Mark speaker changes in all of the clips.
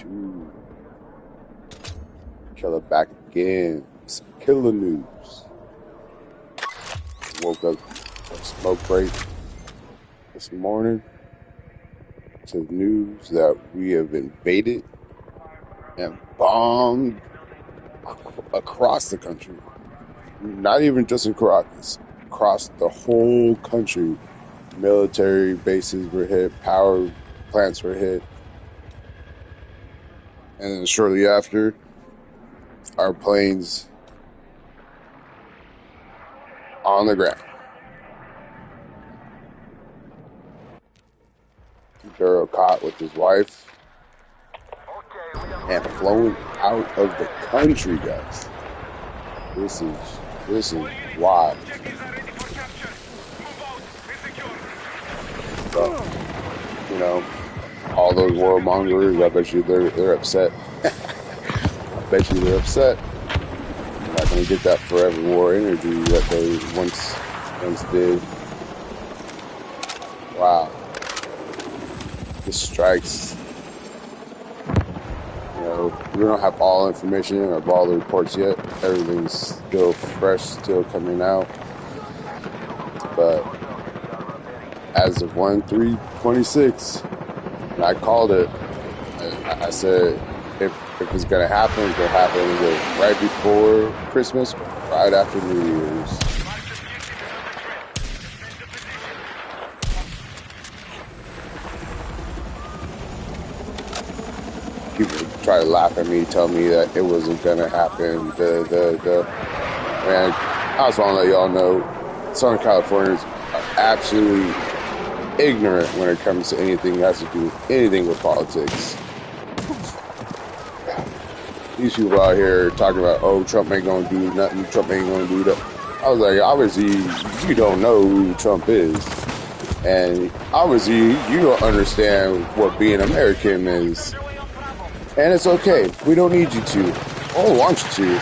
Speaker 1: 2. Killer back again. Some killer news. Woke up from a smoke break this morning to the news that we have invaded and bombed across the country. Not even just in Caracas. Across the whole country. Military bases were hit. Power plants were hit. And then shortly after, our planes on the ground. Maduro caught with his wife and flown out of the country, guys. This is wild. So, you know, all those warmongers, I bet you they're upset. I bet you they're upset. They're not going to get that forever war energy that they once did. Wow. The strikes. You know, we don't have all information or all the reports yet. Everything's still fresh, still coming out. But as of 1/3/26, and I called it. I said, if it's gonna happen, it's gonna happen either right before Christmas, or right after New Year's. People try to laugh at me, tell me that it wasn't gonna happen. Man, I just want to let y'all know, Southern Californians are absolutely ignorant when it comes to anything that has to do with anything with politics. These people out here talking about, oh, Trump ain't gonna do nothing, Trump ain't gonna do that. I was like, obviously, you don't know who Trump is. And obviously, you don't understand what being American is. And it's okay. We don't need you to. Or want you to.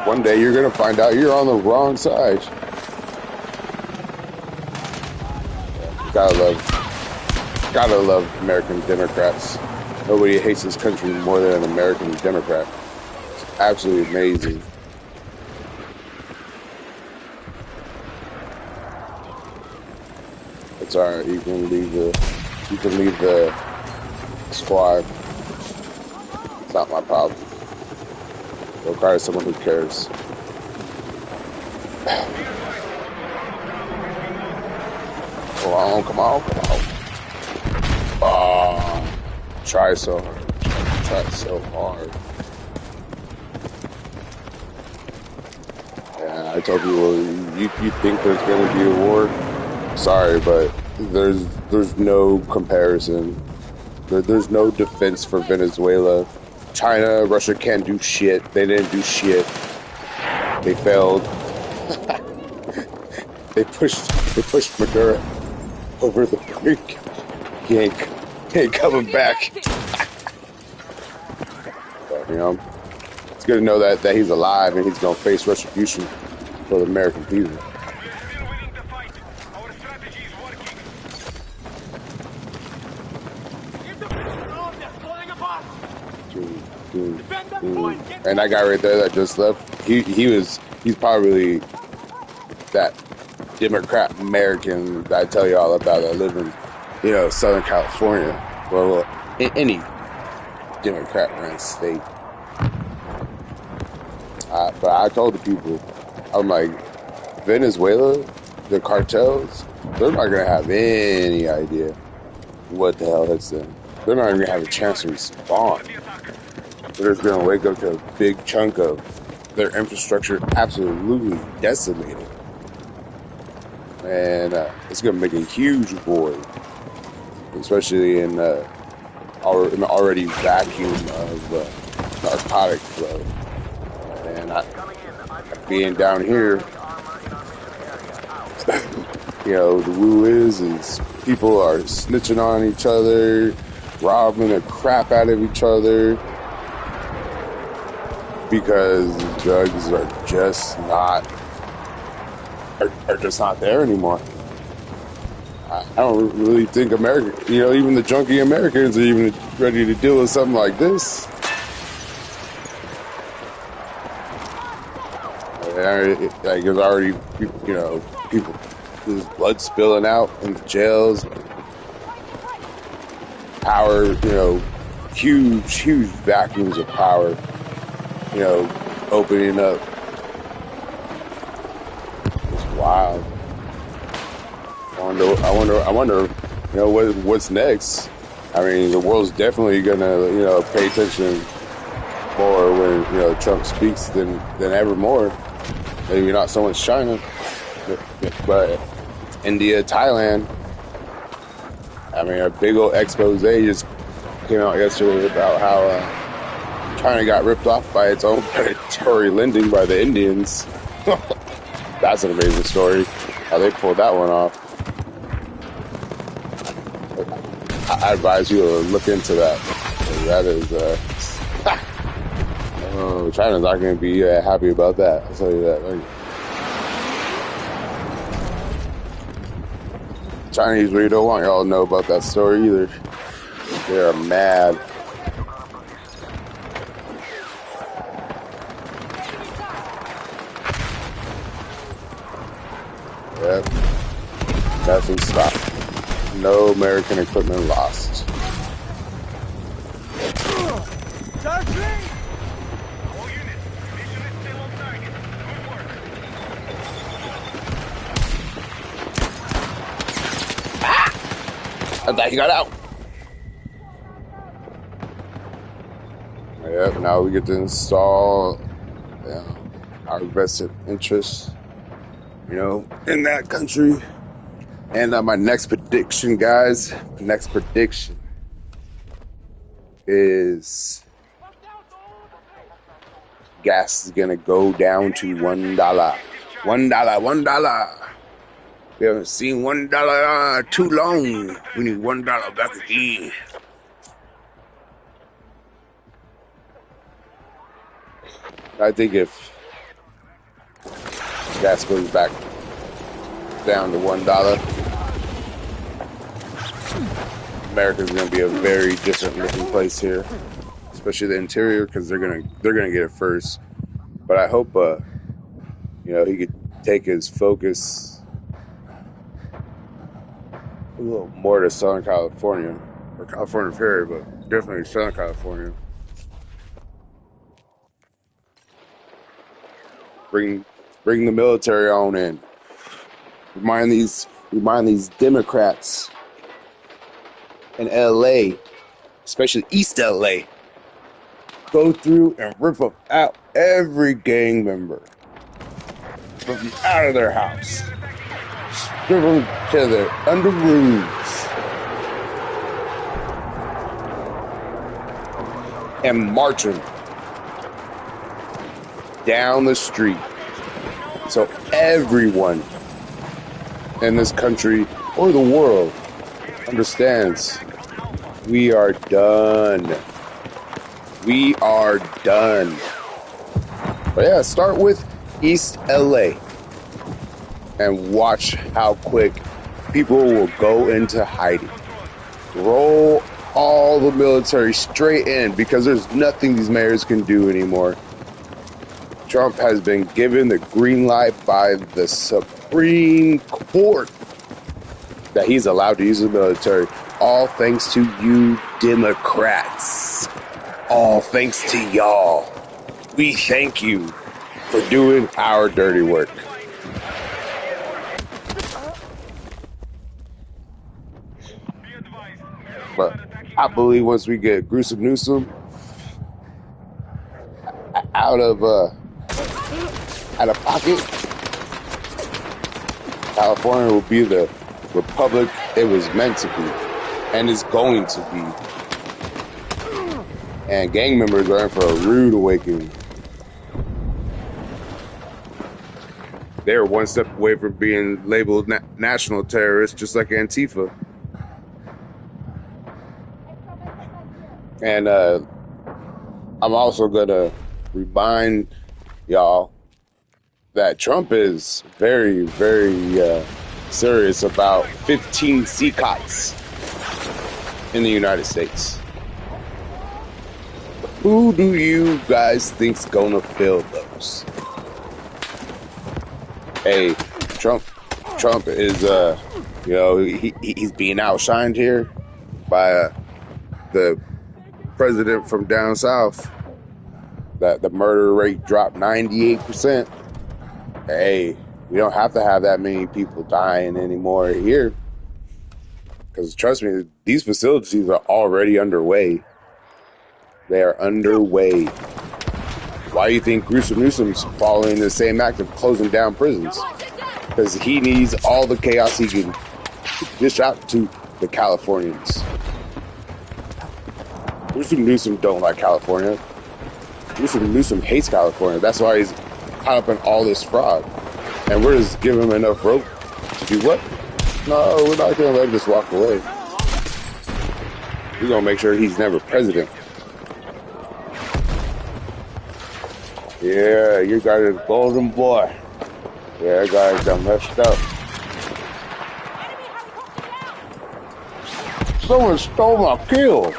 Speaker 1: One day you're going to find out you're on the wrong side. Gotta love American Democrats. Nobody hates this country more than an American Democrat. It's absolutely amazing. It's alright. You can leave the squad. It's not my problem. Go cry to someone who cares. Come on. Try so hard. Yeah, I told people, you think there's going to be a war? Sorry, but there's no comparison. There's no defense for Venezuela. China, Russia can't do shit. They didn't do shit. They failed. They pushed Maduro over the brink. He ain't coming back. But, you know, it's good to know that he's alive and he's gonna face retribution for the American people. And that guy right there that just left, he's probably that Democrat American that I tell you all about that live in, you know, Southern California. Well, in any Democrat ran state. But I told the people, I'm like, Venezuela, the cartels, they're not gonna have any idea what the hell hits them. They're not even gonna have a chance to respond. They're just gonna wake up to a big chunk of their infrastructure absolutely decimated. And it's going to make a huge void, especially in the already vacuum of narcotic flow. And being down here, you know, the woo is people are snitching on each other, robbing the crap out of each other, because drugs are just not there anymore. I don't really think America, even the junkie Americans are even ready to deal with something like this. Like there's already, people, there's blood spilling out in the jails, power, huge vacuums of power, opening up. It's wild. I wonder, what's next. I mean, the world's definitely gonna, pay attention more when, Trump speaks than ever more. Maybe not so much China, but India, Thailand. I mean, a big old expose just came out yesterday about how China got ripped off by its own predatory lending by the Indians. That's an amazing story. How they pulled that one off. I advise you to look into that. That is, China's not going to be happy about that. I'll tell you that. Chinese really don't want y'all to know about that story either. They're mad. Yep. Nothing stopped. No American equipment lost. I thought you got out. Yep, now we get to install our vested interests, in that country. And my next prediction, guys, is gas is going to go down to $1. $1. We haven't seen $1 too long. We need $1 back again. I think if gas goes back down to $1, America's going to be a very different looking place here, especially the interior, because they're gonna get it first. But I hope he could take his focus a little more to Southern California or California period, but definitely Southern California. Bring the military on in. Remind these Democrats in LA, especially East LA, go through and rip out every gang member. Rip them out of their house. Strip them to their under roofs. And march them down the street. So everyone in this country or the world understands we are done. We are done. But yeah, start with East LA and watch how quick people will go into hiding. Roll all the military straight in because there's nothing these mayors can do anymore. Trump has been given the green light by the Supreme Court that he's allowed to use the military. All thanks to you Democrats. All thanks to y'all. We thank you for doing our dirty work. But I believe once we get Newsom out of pocket, California will be the republic it was meant to be and is going to be. And gang members are in for a rude awakening. They're one step away from being labeled national terrorists, just like Antifa. And I'm also going to remind y'all that Trump is very, very serious about 15 CCOTs in the United States. Who do you guys think's gonna fill those? Hey, Trump is you know, he's being outshined here by the president from down south. That the murder rate dropped 98%. Hey, we don't have to have that many people dying anymore here. Because trust me, these facilities are already underway. They are underway. Why do you think Newsom's following the same act of closing down prisons? Because he needs all the chaos he can dish out to the Californians. Newsom don't like California. Newsom hates California. That's why he's caught up in all this fraud. And we're just giving him enough rope to do what? No, we're not going to let this walk away. We're going to make sure he's never president. Yeah, you got a golden boy. Yeah, that guy got messed up. Someone stole my kill.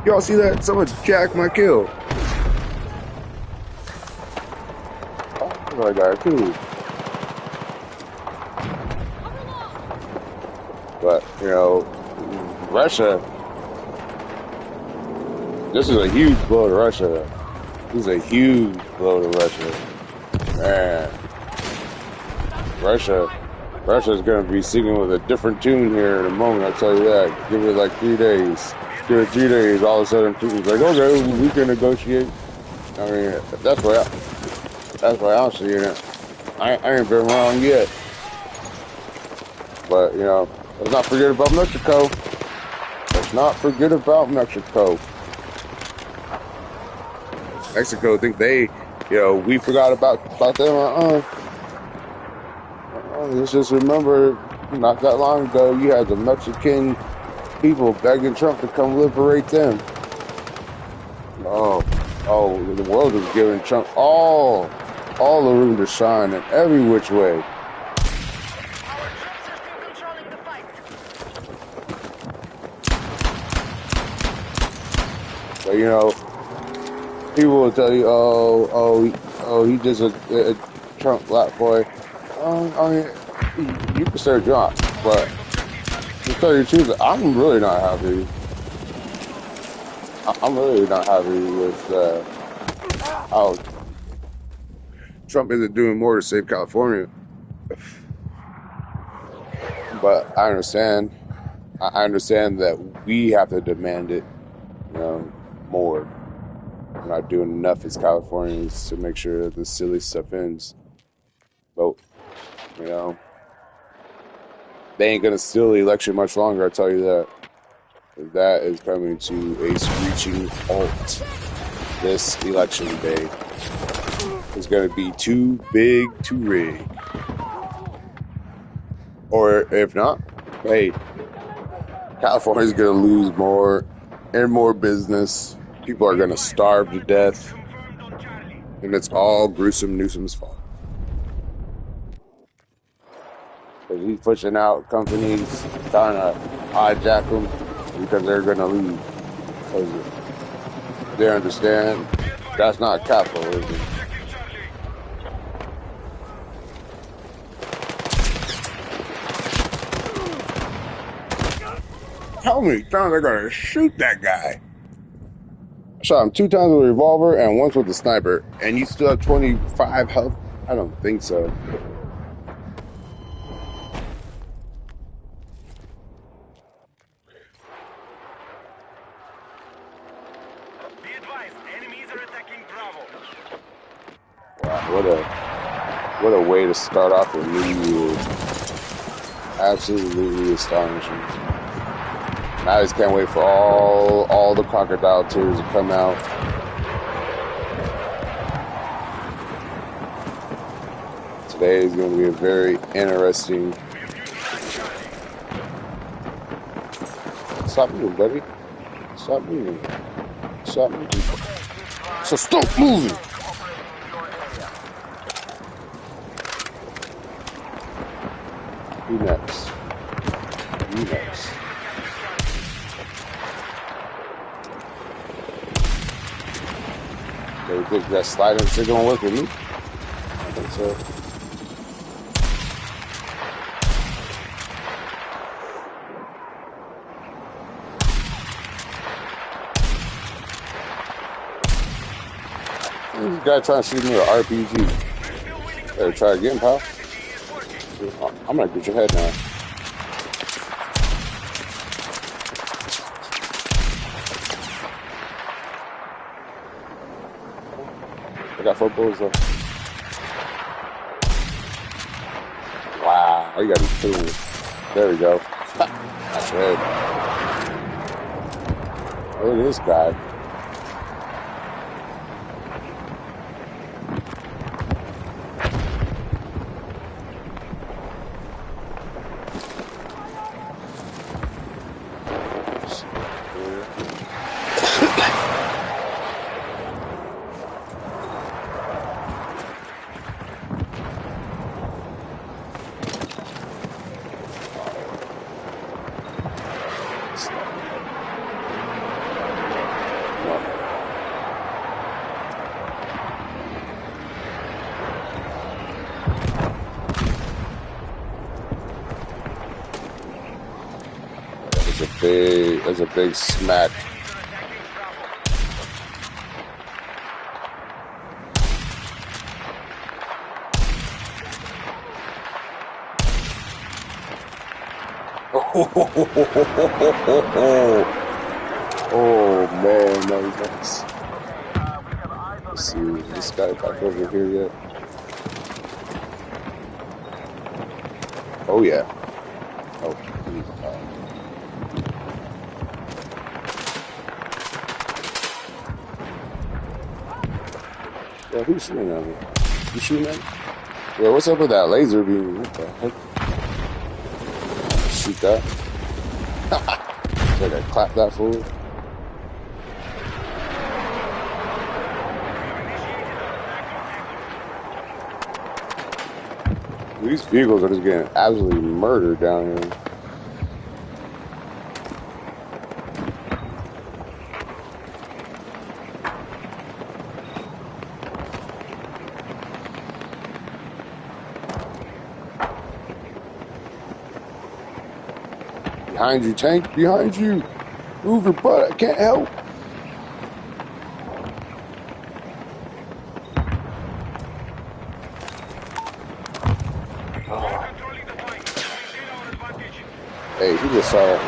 Speaker 1: Y'all see that? Someone jacked my kill. Oh, I got it too. But, you know, Russia, this is a huge blow to Russia. This is a huge blow to Russia. Man. Russia's going to be singing with a different tune here in a moment, I'll tell you that. Give it like 3 days. Give it 3 days, all of a sudden people's like, okay, we can negotiate. I mean, that's why I'm seeing it. I ain't been wrong yet. But, you know, let's not forget about Mexico. Let's not forget about Mexico. Mexico think they, you know, we forgot about them. Let's just remember, not that long ago, you had the Mexican people begging Trump to come liberate them. Oh, the world is giving Trump all the room to shine in every which way. But, you know, people will tell you, he's just a Trump black boy. I mean, you can say Trump, but to tell you the truth, I'm really not happy. I'm really not happy with how Trump isn't doing more to save California. But I understand. I understand that we have to demand it, you know, more. We're not doing enough as Californians to make sure that this silly stuff ends. But, you know, they ain't gonna steal the election much longer, I'll tell you that. That is coming to a screeching halt this election day. It's gonna be too big to rig. Or if not, hey, California's gonna lose more and more business. People are gonna starve to death. And it's all gruesome Newsom's fault. Because he's pushing out companies, trying to hijack them because they're going to leave. Because they understand that's not capitalism. How many times I gotta shoot that guy? I shot him 2 times with a revolver and once with a sniper. And you still have 25 health? I don't think so. Wow, what a way to start off a new year. Absolutely astonishing. I just can't wait for all the crocodile tears to come out. Today is going to be a very interesting. Stop moving, buddy. Stop moving. Stop moving. So stop moving. Who next? You next. They think that sliding shit gonna work with me? I think so. This guy trying to shoot me with an RPG. Better try again, pal. I'm gonna get your head now. I got 4 bullets left. Wow, you got me too. There we go. That's good. Look at this guy. That's a big smack. Oh man, that was nice. Let's see, is this guy back over here yet? Oh yeah. Oh, yeah, who's shooting at me? You shooting at me? Yeah, what's up with that laser beam? What the heck? Shoot that. Like I clap that fool. These vehicles are just getting absolutely murdered down here. Behind you, tank. Behind you. Move your butt. I can't help. Oh. Hey, he just saw it.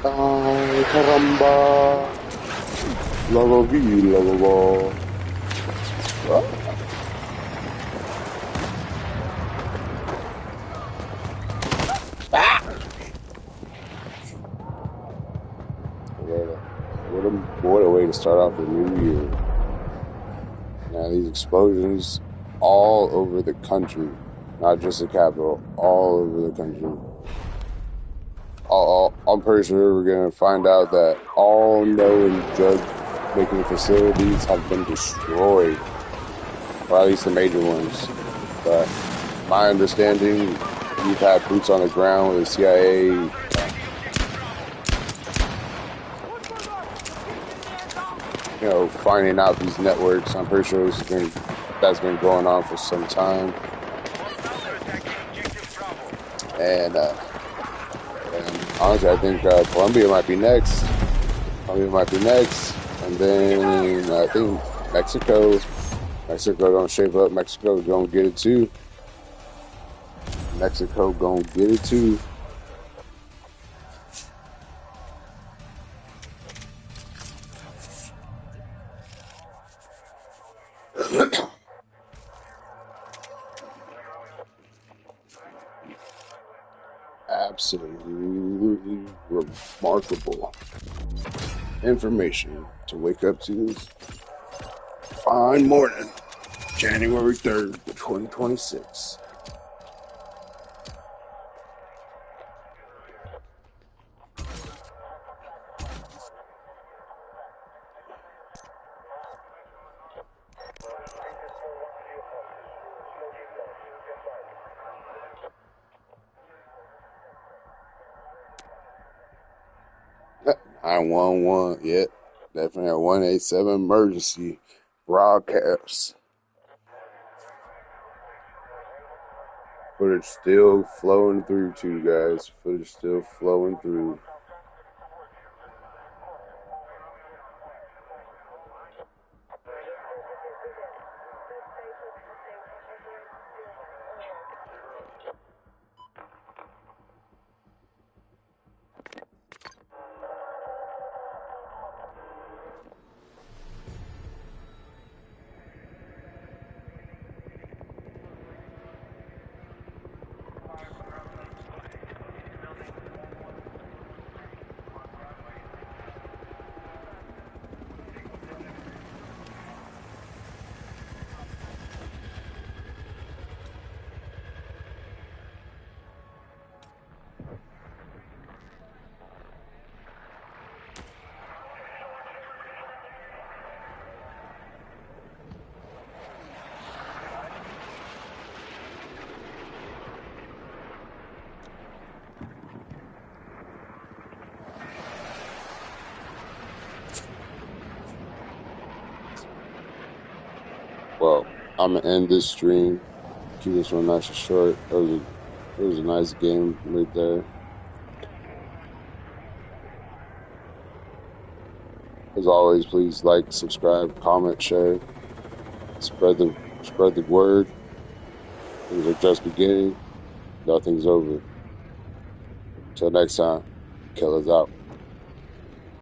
Speaker 1: Ay, caramba. Lo vi, lo. Ah. Ah! to start off the new year. Now, these explosions all over the country, not just the capital, all over the country. I'm pretty sure we're going to find out that all known drug-making facilities have been destroyed, or at least the major ones. But my understanding, you've had boots on the ground with the CIA. Finding out these networks. I'm pretty sure that's been going on for some time. And honestly, I think Colombia might be next. And then I think Mexico gonna shape up. Mexico gonna get it too. Absolutely remarkable information to wake up to this fine morning, January 3rd, 2026. Yep, 911, yep, definitely a 187 emergency broadcast. Footage still flowing through too, guys. Footage still flowing through. Well, I'm gonna end this stream. Keep this one nice and short. It was a nice game right there. As always, please like, subscribe, comment, share, spread the word. Things are just beginning. Nothing's over. Till next time, killers out.